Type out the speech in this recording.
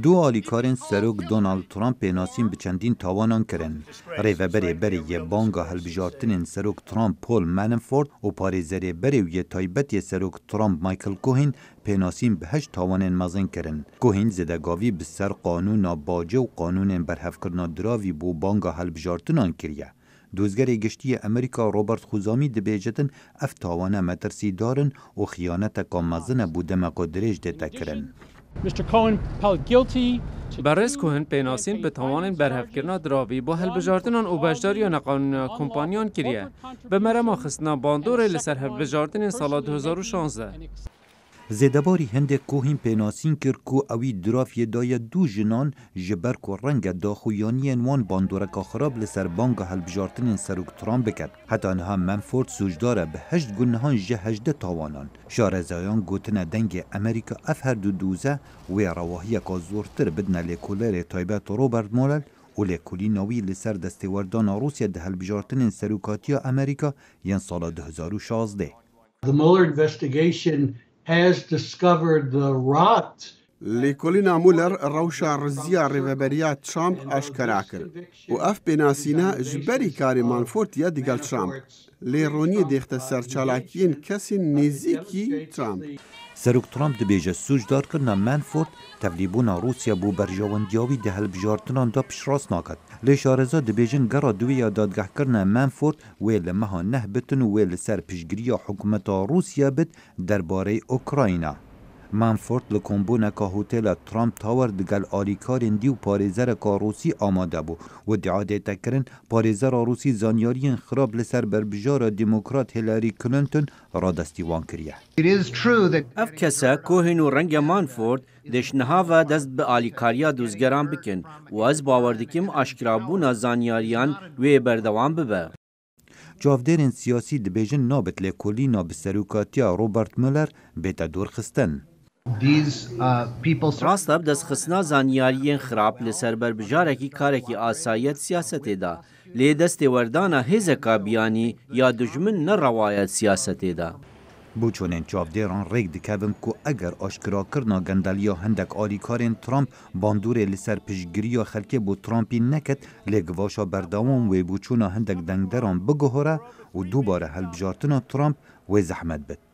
دو آلیکارن سروک دونالد ترامپ ناسین به چندین تاوانان کرن. ریوبری بری بانگا هلبجارتنین سروک ترامپ پول منافورت و پاریزری بری و تایبتی سروک ترامپ مایکل کوهین پیناسین به 8 تاوانن مزن کرن. کوهین زدگاوی به سر قانون باجه و قانون برحف کرنا دراوی بو بانگا هلبجارتنان کریه. دوزگر گشتی امریکا روبرت خوزامی دبیجتن اف تاوانه مترسی دارن و خیانت کامزن بوده مقدرش ده کرن. بررس کوهن پیناسین به توان برحف کرنا دراوی با هلبجارتنان و بجداریان قانون کمپانیان کریه. به مرم آخستنا باندور لسر هلبجارتنین سال 2016. زیدباری هنده کوهین پیناسین کر کو اوی درافی دای دو جنان جبر کو رنگ داخویانی وان باندورکا خراب لسر بانگا هلبجارتنین سروک ترامپ بکد. حتی انها منفورد سوجداره به 8 گنهان جه 18 تاوانان. شارزایان گوتن دنگ امریکا اف هر دو دوزه و رواهی که زورتر بدن لیکولر تایبت روبرت مولل و لیکولی نوی لسر دستوردان روسیه ده هلبجارتنین سروکاتیا امریکا ین سال 2016. The Mueller investigation has discovered the rot. لیکولینا مولر روشا رزیا ریوبریا ترامپ اشکرا کرد و اف بناسینا جبری کاری مانفورتیا دیگل ترامپ لیرونی دیخت سرچالاکین کسی نزیکی ترامپ. سروک ترامپ دبیجه سوجدار کرنا منفورد تفلیبونا روسیا بو برجاوندیاوی ده هلبجارتنان دا پشراس ناکد. لیشارزا دبیجن گرا دویا دادگاه کرنا منفورد ویل مها نه بتن ویل سر پشگریا حکومت روسیا بد درباره اوکراینا. منفورد لکمبونا که هوتل ترامپ تاور دگل آلیکارن دیو پاریزر که روسی آماده بو و دعاده تکرن پاریزر روسی زانیارین خراب لسر بربجار دموکرات هیلاری کلینتون را دستیوان کریه. اف کسا کوهین و رنگ مانفورد دشنها و دست به آلیکاریا دوزگران بکن و از باوردکیم اشکرابونا زانیاریان و بردوان ببه. جافدرین سیاسی دبیجن نابت لیکولینا به سروکاتیا روبرت مولر بیتا دور خستن. راستا بدست خستنا زانیاریین خراب لسر بربجارکی کارکی آسایت سیاستی دا لی دست وردانا هزکا بیانی یا دجمن نروایت سیاستی دا. بوچونین چافدران ریک دکبن که اگر آشکرا کرنا گندلیا هندک آلیکارین ترامپ باندور لسر پشگریا خلکه بو ترامپی نکت لگواشا بردوام و بوچونا هندک دنگدران بگهره و دوباره هلبجارتنا ترامپ و زحمت بد.